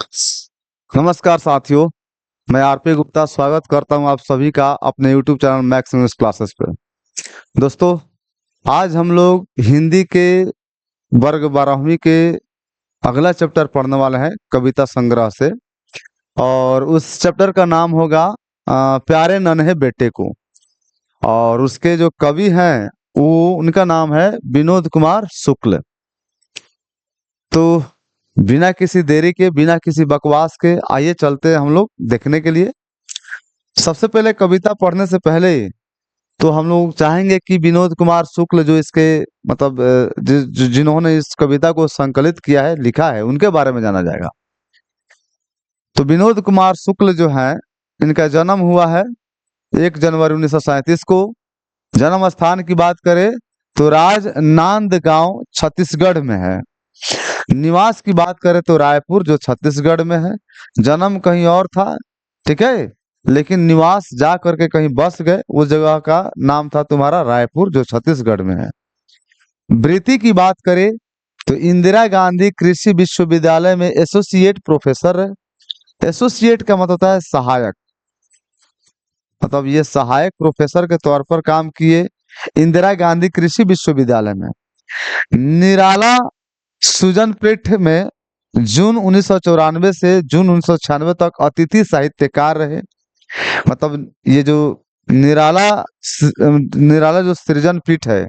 नमस्कार साथियों, मैं आरपी गुप्ता स्वागत करता हूं आप सभी का अपने YouTube channel max English classes पे। दोस्तों, आज हम लोग हिंदी के वर्ग 12वीं के अगला चैप्टर पढ़ने वाले हैं कविता संग्रह से। और उस चैप्टर का नाम होगा प्यारे नन्हे बेटे को। और उसके जो कवि हैं वो उनका नाम है विनोद कुमार शुक्ल। तो बिना किसी देरी के, बिना किसी बकवास के, आइए चलते हैं हम लोग देखने के लिए। सबसे पहले कविता पढ़ने से पहले तो हम लोग चाहेंगे कि विनोद कुमार शुक्ल जो इसके मतलब जिन्होंने इस कविता को संकलित किया है, लिखा है, उनके बारे में जाना जाएगा। तो विनोद कुमार शुक्ल जो है, इनका जन्म हुआ है 1 जनवरी 1937 को। जन्म स्थान की बात करें तो राजनांदगांव छत्तीसगढ़ में है। निवास की बात करें तो रायपुर जो छत्तीसगढ़ में है। जन्म कहीं और था, ठीक है, लेकिन निवास जा करके कहीं बस गए। उस जगह का नाम था तुम्हारा रायपुर जो छत्तीसगढ़ में है। वृत्ति की बात करें तो इंदिरा गांधी कृषि विश्वविद्यालय में एसोसिएट प्रोफेसर है। एसोसिएट का मतलब होता है सहायक, मतलब ये सहायक प्रोफेसर के तौर पर काम किए इंदिरा गांधी कृषि विश्वविद्यालय में। निराला सुजनपीठ में जून 1994 से जून 1996 तक अतिथि साहित्यकार रहे। मतलब ये जो निराला निराला जो सृजन पीठ है,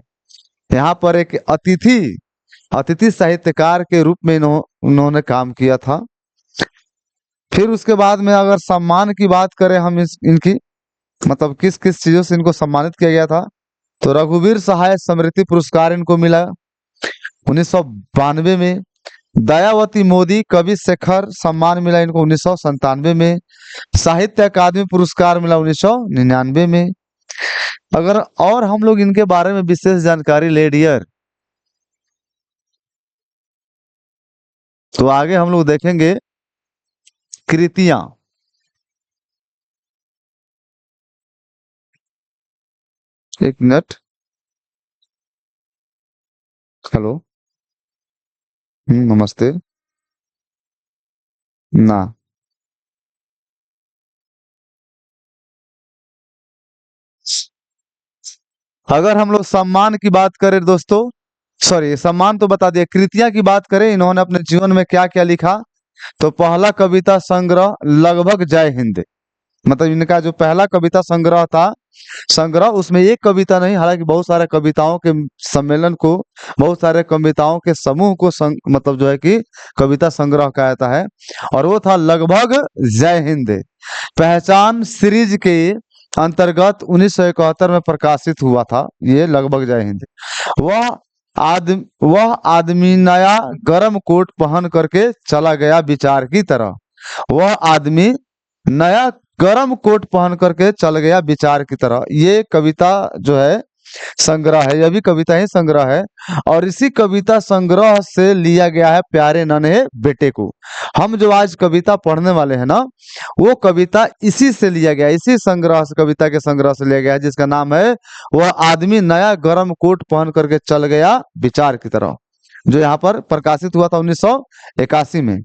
यहाँ पर एक अतिथि साहित्यकार के रूप में उन्होंने काम किया था। फिर उसके बाद में अगर सम्मान की बात करें हम इनकी, मतलब किस किस चीजों से इनको सम्मानित किया गया था, तो रघुवीर सहाय स्मृति पुरस्कार इनको मिला 1992 में। दयावती मोदी कवि शेखर सम्मान मिला इनको 1997 में। साहित्य अकादमी पुरस्कार मिला 1999 में। अगर और हम लोग इनके बारे में विशेष जानकारी ले डियर, तो आगे हम लोग देखेंगे कृतियां। एक मिनट, हेलो, नमस्ते। ना, अगर हम लोग सम्मान की बात करें दोस्तों, सॉरी सम्मान तो बता दिया, कृतियां की बात करें इन्होंने अपने जीवन में क्या क्या लिखा, तो पहला कविता संग्रह लगभग जय हिंद, मतलब इनका जो पहला कविता संग्रह था, उसमें एक कविता नहीं, हालांकि बहुत सारे कविताओं के सम्मेलन को, बहुत सारे कविताओं के समूह को मतलब जो है कि कविता संग्रह कहा जाता है। और वो था लगभग जय हिंद। पहचान सीरीज के अंतर्गत 1971 में प्रकाशित हुआ था ये लगभग जय हिंद। वह वह आदमी नया गरम कोट पहन करके चला गया विचार की तरह। वह आदमी नया गरम कोट पहन करके चल गया विचार की तरह। ये कविता जो है संग्रह है, यह भी कविता ही संग्रह है। और इसी कविता संग्रह से लिया गया है प्यारे नन्हे बेटे को। हम जो आज कविता पढ़ने वाले हैं ना, वो कविता इसी से लिया गया, इसी संग्रह से, कविता के संग्रह से लिया गया है, जिसका नाम है वह आदमी नया गरम कोट पहन करके चल गया विचार की तरह, जो यहाँ पर प्रकाशित हुआ था 1981 में।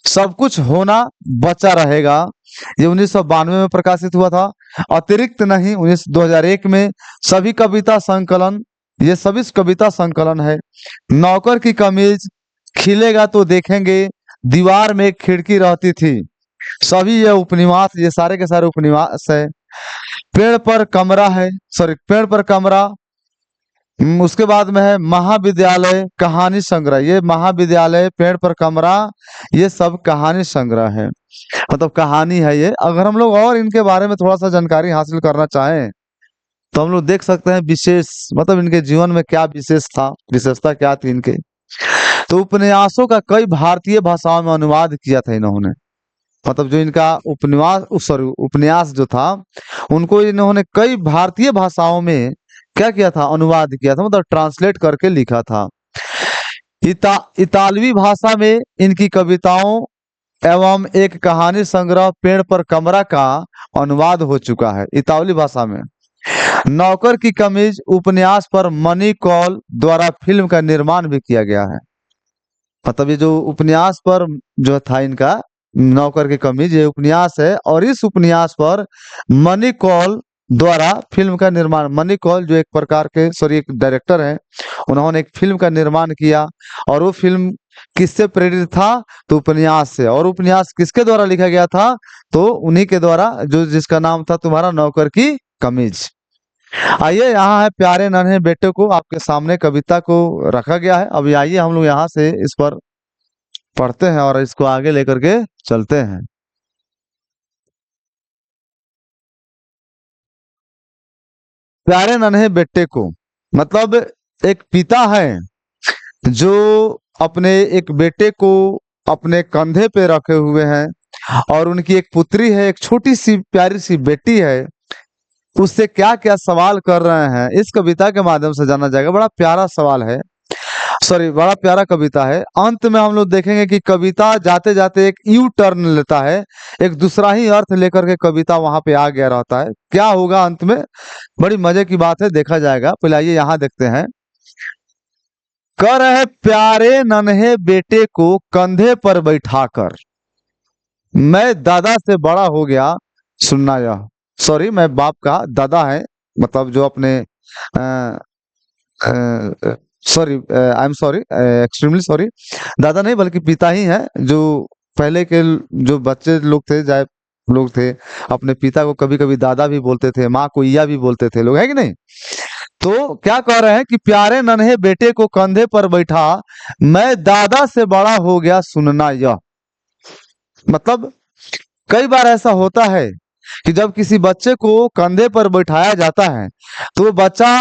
सब कुछ होना बचा रहेगा, ये 1992 में प्रकाशित हुआ था। अतिरिक्त नहीं 2001 में। सभी कविता संकलन, ये सभी कविता संकलन है। नौकर की कमीज, खिलेगा तो देखेंगे, दीवार में एक खिड़की रहती थी, सभी ये उपन्यास, ये सारे के सारे उपन्यास है। पेड़ पर कमरा है, सॉरी पेड़ पर कमरा। उसके बाद में है महाविद्यालय कहानी संग्रह, ये महाविद्यालय, पेड़ पर कमरा, ये सब कहानी संग्रह है, मतलब कहानी है ये। अगर हम लोग और इनके बारे में थोड़ा सा जानकारी हासिल करना चाहें तो हम लोग देख सकते हैं विशेष, मतलब इनके जीवन में क्या विशेष था, विशेषता क्या थी इनके। तो उपन्यासों का कई भारतीय भाषाओं में अनुवाद किया था इन्होंने, मतलब जो इनका उपन्यास जो था, उनको इन्होंने कई भारतीय भाषाओं में क्या किया था, अनुवाद किया था, मतलब ट्रांसलेट करके लिखा था। इतालवी भाषा में इनकी कविताओं एवं एक कहानी संग्रह पेड़ पर कमरा का अनुवाद हो चुका है इतालवी भाषा में। नौकर की कमीज उपन्यास पर मनी कौल द्वारा फिल्म का निर्माण भी किया गया है। मतलब ये जो उपन्यास पर जो था इनका नौकर की कमीज ये उपन्यास है, और इस उपन्यास पर मनी कौल द्वारा फिल्म का निर्माण, मनी कौल जो एक प्रकार के सॉरी एक डायरेक्टर हैं, उन्होंने एक फिल्म का निर्माण किया। और वो फिल्म किससे प्रेरित था? तो उपन्यास से। और उपन्यास किसके द्वारा लिखा गया था? तो उन्हीं के द्वारा, जो जिसका नाम था तुम्हारा नौकर की कमीज। आइए, यहाँ है प्यारे नन्हे बेटे को, आपके सामने कविता को रखा गया है। अभी आइए हम लोग यहाँ से इस पर पढ़ते हैं और इसको आगे लेकर के चलते हैं। प्यारे नन्हे बेटे को, मतलब एक पिता है जो अपने एक बेटे को अपने कंधे पे रखे हुए हैं, और उनकी एक पुत्री है, एक छोटी सी प्यारी सी बेटी है। उससे क्या क्या सवाल कर रहे हैं, इस कविता के माध्यम से जाना जाएगा। बड़ा प्यारा सवाल है, सॉरी बड़ा प्यारा कविता है। अंत में हम लोग देखेंगे कि कविता जाते जाते एक यू टर्न लेता है, एक दूसरा ही अर्थ लेकर के कविता वहां पे आ गया रहता है। क्या होगा अंत में, बड़ी मजे की बात है, देखा जाएगा। पहले आइए यहाँ देखते हैं। कर है प्यारे नन्हे बेटे को कंधे पर बैठाकर, मैं दादा से बड़ा हो गया। सुनना यह, सॉरी मैं बाप का दादा है, मतलब जो अपने sorry I am sorry, extremely sorry, दादा नहीं बल्कि पिता ही है। जो पहले के जो बच्चे लोग थे, जाए लोग थे, अपने पिता को कभी कभी दादा भी बोलते थे, माँ को ईया भी बोलते थे लोग, है कि नहीं? तो क्या कह रहे हैं कि प्यारे नन्हे बेटे को कंधे पर बैठा, मैं दादा से बड़ा हो गया, सुनना यह। मतलब कई बार ऐसा होता है कि जब किसी बच्चे को कंधे पर बैठाया जाता है, तो वो बच्चा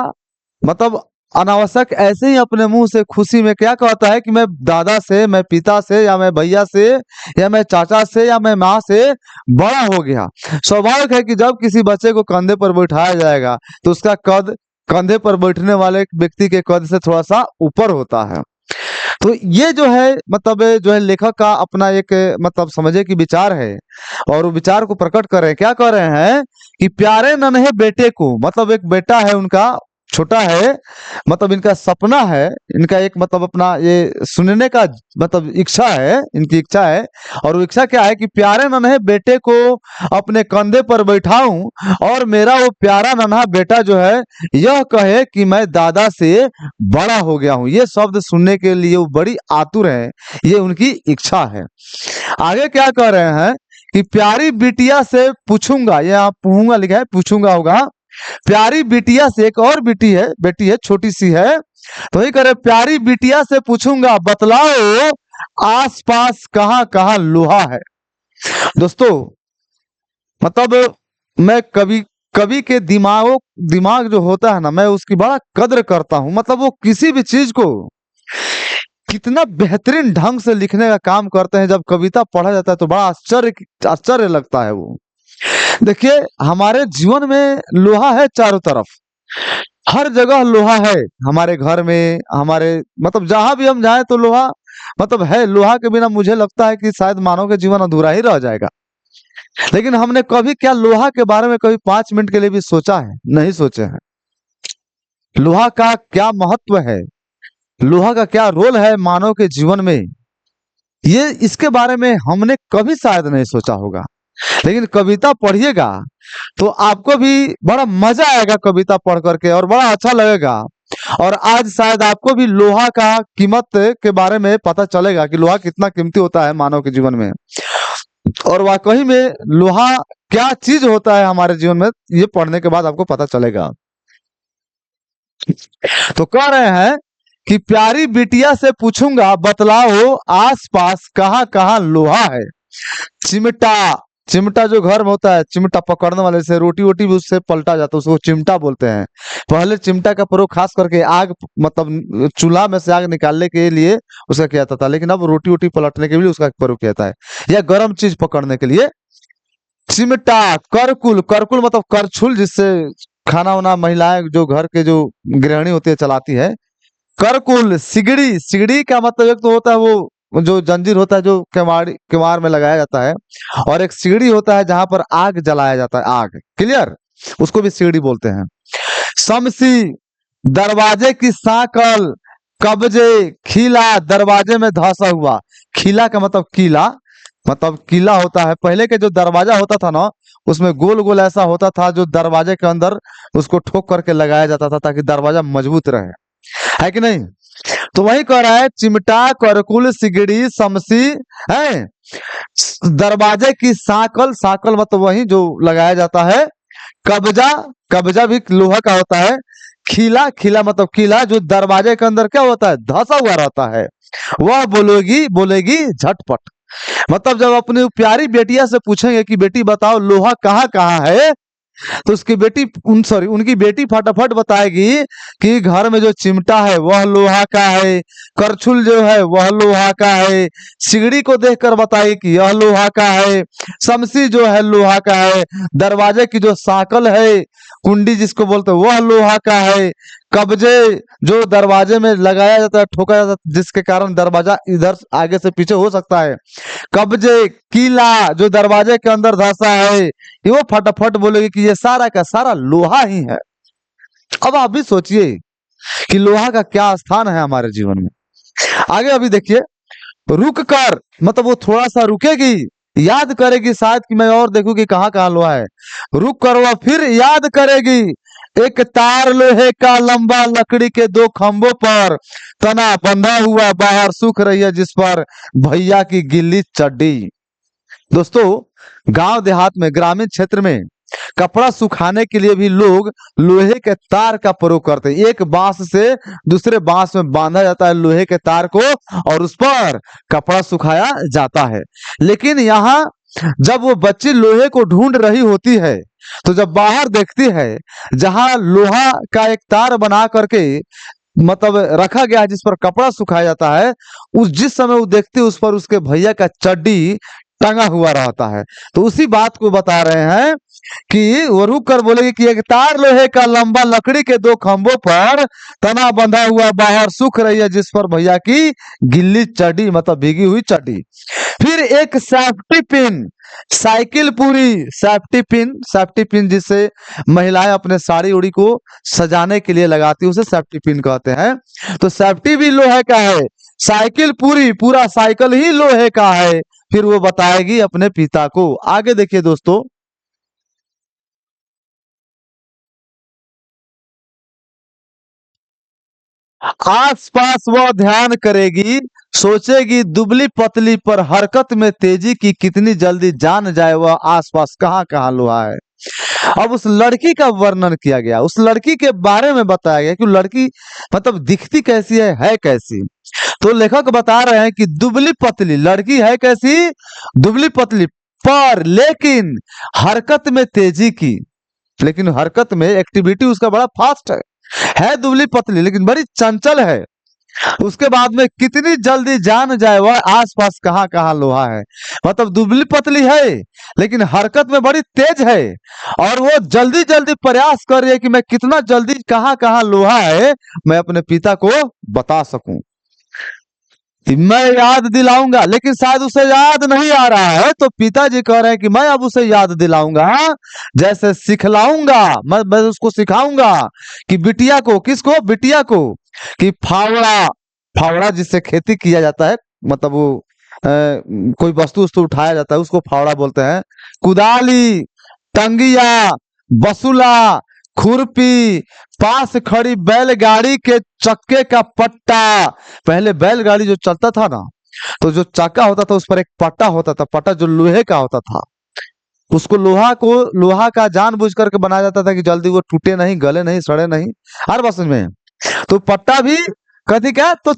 मतलब अनावश्यक ऐसे ही अपने मुंह से खुशी में क्या कहता है कि मैं दादा से, मैं पिता से, या मैं भैया से, या मैं चाचा से, या मैं माँ से बड़ा हो गया। स्वाभाविक है कि जब किसी बच्चे को कंधे पर बैठाया जाएगा तो उसका कद कंधे पर बैठने वाले व्यक्ति के कद से थोड़ा सा ऊपर होता है। तो ये जो है, मतलब जो है लेखक का अपना एक मतलब समझे कि विचार है, और वो विचार को प्रकट कर रहे हैं। क्या कर रहे हैं कि प्यारे नन्हे बेटे को, मतलब एक बेटा है उनका, छोटा है, मतलब इनका सपना है, इनका एक मतलब अपना ये सुनने का मतलब इच्छा है, इनकी इच्छा है। और वो इच्छा क्या है कि प्यारे नन्हे बेटे को अपने कंधे पर बैठाऊं, और मेरा वो प्यारा नन्हा बेटा जो है यह कहे कि मैं दादा से बड़ा हो गया हूं। ये शब्द सुनने के लिए वो बड़ी आतुर है, ये उनकी इच्छा है। आगे क्या कह रहे हैं कि प्यारी बिटिया से पूछूंगा, ये आप पूछूंगा लिखा है, पूछूंगा होगा। प्यारी बिटिया से, एक और बेटी है छोटी सी है, तो ही करे प्यारी बिटिया से पूछूंगा, बतलाओ आसपास कहाँ कहाँ लोहा है। दोस्तों, मतलब मैं कभी कवि के दिमाग जो होता है ना, मैं उसकी बड़ा कद्र करता हूं। मतलब वो किसी भी चीज को कितना बेहतरीन ढंग से लिखने का काम करते हैं। जब कविता पढ़ा जाता है तो बड़ा आश्चर्य लगता है वो। देखिए, हमारे जीवन में लोहा है चारों तरफ, हर जगह लोहा है। हमारे घर में, हमारे मतलब जहां भी हम जाएं तो लोहा मतलब है। लोहा के बिना मुझे लगता है कि शायद मानव का जीवन अधूरा ही रह जाएगा। लेकिन हमने कभी क्या लोहा के बारे में कभी 5 मिनट के लिए भी सोचा है? नहीं सोचे हैं। लोहा का क्या महत्व है, लोहा का क्या रोल है मानव के जीवन में, ये इसके बारे में हमने कभी शायद नहीं सोचा होगा। लेकिन कविता पढ़िएगा तो आपको भी बड़ा मजा आएगा कविता पढ़ करके, और बड़ा अच्छा लगेगा। और आज शायद आपको भी लोहा का कीमत के बारे में पता चलेगा कि लोहा कितना कीमती होता है मानव के जीवन में, और वाकई में लोहा क्या चीज होता है हमारे जीवन में, ये पढ़ने के बाद आपको पता चलेगा। तो कह रहे हैं कि प्यारी बिटिया से पूछूंगा, बतलाओ आसपास कहाँ कहाँ लोहा है। चिमटा, चिमटा जो घर में होता है, चिमटा पकड़ने वाले से रोटी वोटी भी उससे पलटा जाता है, उसको चिमटा बोलते हैं। पहले चिमटा का प्रयोग खास करके आग, मतलब चूल्हा में से आग निकालने के लिए उसका किया जाता था, लेकिन अब रोटी वोटी पलटने के लिए उसका प्रयोग किया जाता है, या गर्म चीज पकड़ने के लिए। चिमटा, करकुल, करकुल मतलब करछुल, जिससे खाना वाना महिलाएं जो घर के जो गृहिणी होती है चलाती है। करकुल, सिगड़ी, सिगड़ी का मतलब एक तो होता है वो जो जंजीर होता है जो किवाड़ में लगाया जाता है, और एक सिगड़ी होता है जहां पर आग जलाया जाता है, आग, क्लियर, उसको भी सिगड़ी बोलते हैं। शमसी, दरवाजे की सांकल, कब्जे, खीला, दरवाजे में धंसा हुआ, खीला का मतलब कीला, मतलब किला होता है, पहले के जो दरवाजा होता था ना, उसमें गोल गोल ऐसा होता था जो दरवाजे के अंदर उसको ठोक करके लगाया जाता था ताकि दरवाजा मजबूत रहे, है कि नहीं। तो वही कह रहा है, चिमटा, करकुल, सिगड़ी, समसी, है, दरवाजे की साकल, साकल मतलब वही जो लगाया जाता है, कब्जा, कब्जा भी लोहा का होता है, खीला, खीला मतलब किला जो दरवाजे के अंदर क्या होता है, धंसा हुआ रहता है, वह बोलेगी बोलेगी झटपट। मतलब जब अपनी प्यारी बेटिया से पूछेंगे कि बेटी बताओ लोहा कहाँ कहाँ है, तो उसकी बेटी उनकी बेटी फटाफट बताएगी कि घर में जो चिमटा है वह लोहा का है, करछुल जो है वह लोहा का है, सिगड़ी को देखकर बताएगी कि यह लोहा का है, समसी जो है लोहा का है, दरवाजे की जो साकल है, कुंडी जिसको बोलते हैं वह लोहा का है, कब्जे जो दरवाजे में लगाया जाता है, ठोका जाता है, जिसके कारण दरवाजा इधर आगे से पीछे हो सकता है, कब्जे, कीला जो दरवाजे के अंदर धंसा है, ये वो फटाफट बोलेगी कि ये सारा का सारा लोहा ही है। अब आप भी सोचिए कि लोहा का क्या स्थान है हमारे जीवन में। आगे अभी देखिए, रुक कर मतलब वो थोड़ा सा रुकेगी, याद करेगी शायद कि मैं और देखूं कि कहाँ कहाँ लोहा है, रुक कर वह फिर याद करेगी, एक तार लोहे का लंबा लकड़ी के दो खंभों पर तना बंधा हुआ बाहर सूख रही है, जिस पर भैया की गिल्ली चड्डी। दोस्तों गांव देहात में, ग्रामीण क्षेत्र में कपड़ा सुखाने के लिए भी लोग लोहे के तार का प्रयोग करते हैं। एक बांस से दूसरे बांस में बांधा जाता है लोहे के तार को और उस पर कपड़ा सुखाया जाता है। लेकिन यहाँ जब वो बच्ची लोहे को ढूंढ रही होती है तो जब बाहर देखती है जहां लोहा का एक तार बना करके मतलब रखा गया है जिस पर कपड़ा सुखाया जाता है, उस जिस समय वो देखती है उस पर उसके भैया का चड्डी टंगा हुआ रहता है। तो उसी बात को बता रहे हैं कि वो रुक कर बोलेगी कि एक तार लोहे का लंबा लकड़ी के दो खंभों पर तना बंधा हुआ बाहर सूख रही है, जिस पर भैया की गिल्ली चड्डी मतलब भीगी हुई चड्डी। फिर एक सेफ्टी पिन, साइकिल पूरी, सेफ्टी पिन जिससे महिलाएं अपने साड़ी उड़ी को सजाने के लिए लगाती है उसे सेफ्टी पिन कहते हैं। तो सेफ्टी भी लोहे का है, साइकिल पूरी, पूरा साइकिल ही लोहे का है। फिर वो बताएगी अपने पिता को। आगे देखिए दोस्तों, आस पास वह ध्यान करेगी, सोचेगी दुबली पतली पर हरकत में तेजी की, कितनी जल्दी जान जाए वह आस पास कहाँ कहाँ लोहा है। अब उस लड़की का वर्णन किया गया, उस लड़की के बारे में बताया गया कि लड़की मतलब दिखती कैसी है कैसी। तो लेखक बता रहे हैं कि दुबली पतली लड़की है कैसी, दुबली पतली पर लेकिन हरकत में तेजी की, लेकिन हरकत में एक्टिविटी उसका बड़ा फास्ट है दुबली पतली लेकिन बड़ी चंचल है। उसके बाद में कितनी जल्दी जान जाए वह आसपास कहाँ कहाँ लोहा है, मतलब दुबली पतली है लेकिन हरकत में बड़ी तेज है और वो जल्दी जल्दी प्रयास कर रही है कि मैं कितना जल्दी कहाँ कहाँ लोहा है मैं अपने पिता को बता सकूं, मैं याद दिलाऊंगा। लेकिन शायद उसे याद नहीं आ रहा है तो पिताजी कह रहे हैं कि मैं अब उसे याद दिलाऊंगा, जैसे सिखलाऊंगा, मैं उसको सिखाऊंगा कि बिटिया को, किसको, बिटिया को, कि फावड़ा, फावड़ा जिससे खेती किया जाता है, मतलब वो कोई वस्तु वस्तु उठाया जाता है उसको फावड़ा बोलते हैं, कुदाली, टंगिया, बसुला, खुरपी, पास खड़ी बैलगाड़ी के चक्के का पट्टा। पहले बैलगाड़ी जो चलता था ना तो जो चक्का होता था उस पर एक पट्टा होता था, पट्टा जो लोहे का होता था, उसको लोहा का जानबूझ करके बनाया जाता था कि जल्दी वो टूटे नहीं, गले नहीं, सड़े नहीं। हर बात समझ में। तो पट्टा भी कथी का है, तो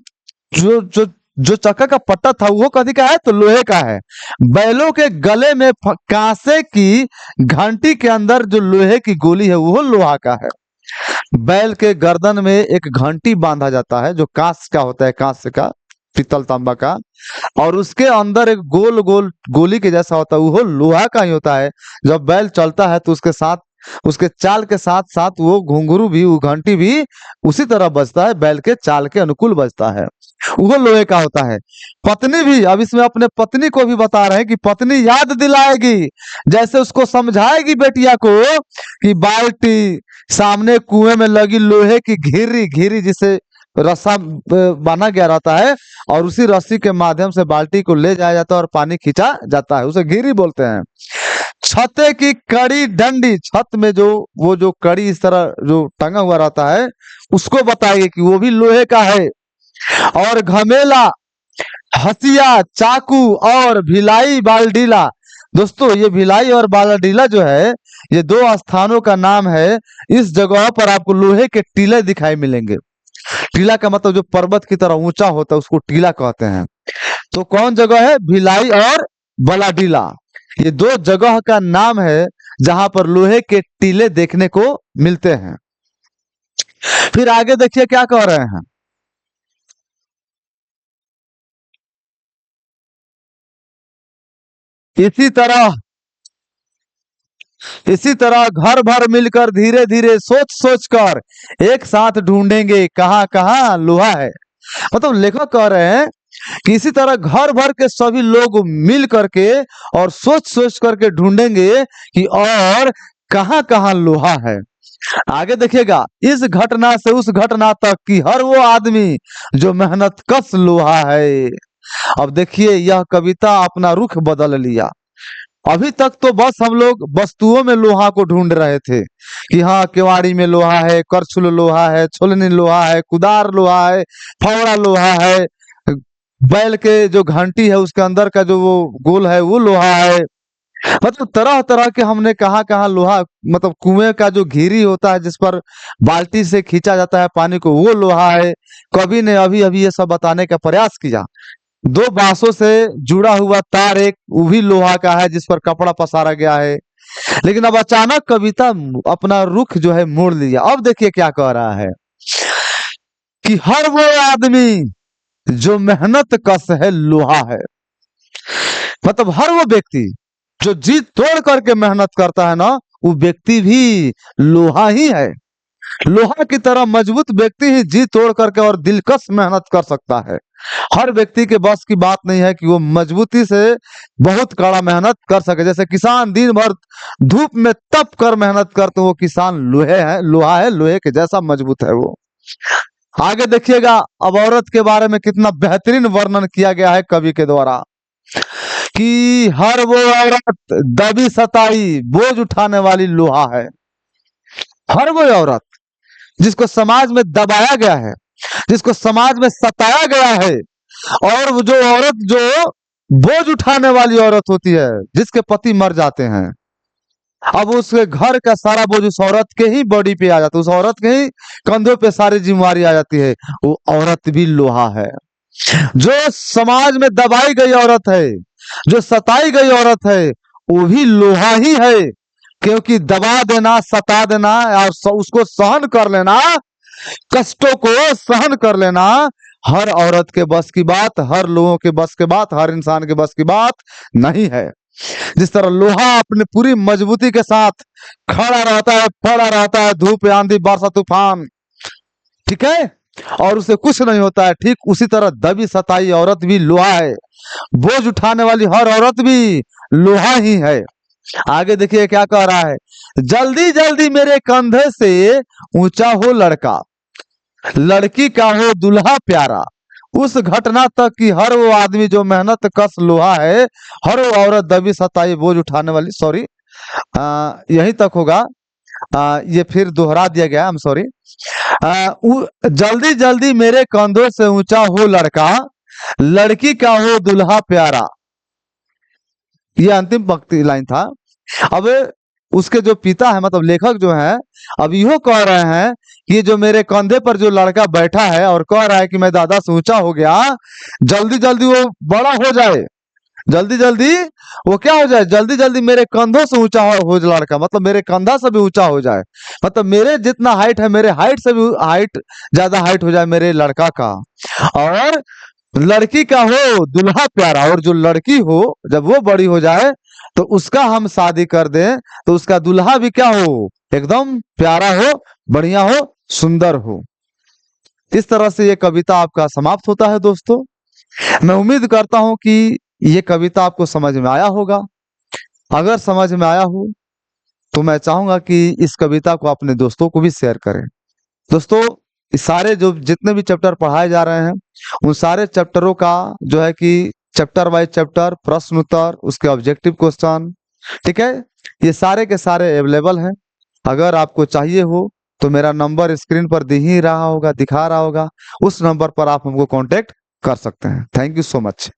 जो जो जो चक्का का पट्टा था वो कथी का है, तो लोहे का है। बैलों के गले में कांसे की घंटी के अंदर जो लोहे की गोली है वो लोहा का है। बैल के गर्दन में एक घंटी बांधा जाता है जो कांस का होता है, कांस का, पीतल तांबा का, और उसके अंदर एक गोल गोल गोली के जैसा होता है वो लोहा का ही होता है। जब बैल चलता है तो उसके साथ, उसके चाल के साथ साथ वो घुंघरू भी, वो घंटी भी उसी तरह बजता है, बैल के चाल के अनुकूल बजता है, वो लोहे का होता है। पत्नी भी, अब इसमें अपने पत्नी को भी बता रहे हैं कि पत्नी याद दिलाएगी, जैसे उसको समझाएगी बेटिया को कि बाल्टी, सामने कुएं में लगी लोहे की घिरी, घिरी जिसे रस्सा बांधा गया रहता है और उसी रस्सी के माध्यम से बाल्टी को ले जाया जाता है और पानी खींचा जाता है, उसे घिरी बोलते हैं। छते की कड़ी डंडी, छत में जो वो जो कड़ी इस तरह जो टंगा हुआ रहता है उसको बताइए कि वो भी लोहे का है। और घमेला, हसिया, चाकू और भिलाई बालडीला। दोस्तों ये भिलाई और बालडीला जो है ये दो स्थानों का नाम है। इस जगह पर आपको लोहे के टीले दिखाई मिलेंगे। टीला का मतलब जो पर्वत की तरह ऊंचा होता है उसको टीला कहते हैं। तो कौन जगह है? भिलाई और बलाडीला, ये दो जगह का नाम है जहां पर लोहे के टीले देखने को मिलते हैं। फिर आगे देखिए क्या कह रहे हैं। इसी तरह इसी तरह घर भर मिलकर धीरे धीरे सोच सोच कर एक साथ ढूंढेंगे कहाँ कहाँ लोहा है। मतलब लेखक कह रहे हैं कि इसी तरह घर भर के सभी लोग मिल करके और सोच सोच करके ढूंढेंगे कि और कहाँ कहाँ लोहा है। आगे देखिएगा, इस घटना से उस घटना तक की हर वो आदमी जो मेहनत कश लोहा है। अब देखिए यह कविता अपना रुख बदल लिया। अभी तक तो बस हम लोग वस्तुओं में लोहा को ढूंढ रहे थे कि हाँ केवाड़ी में लोहा है, करछुल लोहा है, छोलनी लोहा है, कुदार लोहा है, फावड़ा लोहा है, बैल के जो घंटी है उसके अंदर का जो वो गोल है वो लोहा है। मतलब तरह तरह के हमने कहाँ कहाँ लोहा, मतलब कुएं का जो घिरी होता है जिस पर बाल्टी से खींचा जाता है पानी को, वो लोहा है। कवि ने अभी अभी ये सब बताने का प्रयास किया। दो बांसों से जुड़ा हुआ तार एक वो भी लोहा का है जिस पर कपड़ा पसारा गया है। लेकिन अब अचानक कविता अपना रुख जो है मोड़ लिया। अब देखिए क्या कह रहा है कि हर वो आदमी जो मेहनत कश है लोहा है। मतलब हर वो व्यक्ति जो जी तोड़ करके मेहनत करता है ना, वो व्यक्ति भी लोहा ही है। लोहा की तरह मजबूत व्यक्ति ही जी तोड़ करके और दिलकश मेहनत कर सकता है। हर व्यक्ति के बस की बात नहीं है कि वो मजबूती से बहुत कड़ा मेहनत कर सके। जैसे किसान दिन भर धूप में तप कर मेहनत करते, वो किसान लोहे है, लोहा है, लोहे के जैसा मजबूत है वो। आगे देखिएगा, अब औरत के बारे में कितना बेहतरीन वर्णन किया गया है कवि के द्वारा कि हर वो औरत दबी सताई बोझ उठाने वाली लोहा है। हर वो औरत जिसको समाज में दबाया गया है, जिसको समाज में सताया गया है, और वो जो औरत जो बोझ उठाने वाली औरत होती है, जिसके पति मर जाते हैं, अब उसके घर का सारा बोझ उस औरत के ही बॉडी पे आ जाता है, उस औरत के ही कंधों पे सारी जिम्मेवारी आ जाती है। वो औरत भी लोहा है। जो समाज में दबाई गई औरत है, जो सताई गई औरत है, वो भी लोहा ही है। क्योंकि दबा देना, सता देना और उसको सहन कर लेना, कष्टों को सहन कर लेना हर औरत के बस की बात, हर लोगों के बस की बात, हर इंसान के बस की बात नहीं है। जिस तरह लोहा अपनी पूरी मजबूती के साथ खड़ा रहता है, खड़ा रहता है धूप आंधी वर्षा तूफान, ठीक है, और उसे कुछ नहीं होता है, ठीक उसी तरह दबी सताई औरत भी लोहा है। बोझ उठाने वाली हर औरत भी लोहा ही है। आगे देखिए क्या कह रहा है, जल्दी जल्दी मेरे कंधे से ऊंचा हो लड़का, लड़की का हो दुल्हा प्यारा। उस घटना तक कि हर वो आदमी जो मेहनत कश लोहा है, हर वो औरत दबी सताई बोझ उठाने वाली, सॉरी यहीं तक होगा। ये फिर दोहरा दिया गया, आई एम सॉरी। जल्दी जल्दी मेरे कंधों से ऊंचा हो लड़का, लड़की का हो दुल्हा प्यारा। ये अंतिम पंक्ति लाइन था। अब उसके जो पिता है, मतलब लेखक जो है, अब यो कह रहे हैं कि जो मेरे कंधे पर जो लड़का बैठा है और कह रहा है कि मैं दादा से ऊंचा हो गया, जल्दी जल्दी वो बड़ा हो जाए, जल्दी जल्दी वो क्या हो जाए, जल्दी जल्दी मेरे कंधों से ऊंचा हो जाए लड़का, मतलब मेरे कंधा से भी ऊंचा हो जाए, मतलब मेरे जितना हाइट है, मेरे हाइट से भी हाइट, ज्यादा हाइट हो जाए मेरे लड़का का। और लड़की का हो दुल्हा प्यारा, और जो लड़की हो जब वो बड़ी हो जाए तो उसका हम शादी कर दें, तो उसका दुल्हा भी क्या हो, एकदम प्यारा हो, बढ़िया हो, सुंदर हो। इस तरह से ये कविता आपका समाप्त होता है दोस्तों। मैं उम्मीद करता हूं कि ये कविता आपको समझ में आया होगा। अगर समझ में आया हो तो मैं चाहूंगा कि इस कविता को अपने दोस्तों को भी शेयर करें। दोस्तों इस सारे जो जितने भी चैप्टर पढ़ाए जा रहे हैं उन सारे चैप्टरों का जो है कि चैप्टर बाय चैप्टर प्रश्न उत्तर, उसके ऑब्जेक्टिव क्वेश्चन, ठीक है, ये सारे के सारे अवेलेबल हैं। अगर आपको चाहिए हो तो मेरा नंबर स्क्रीन पर दिख ही रहा होगा, दिखा रहा होगा, उस नंबर पर आप हमको कांटेक्ट कर सकते हैं। Thank you so much.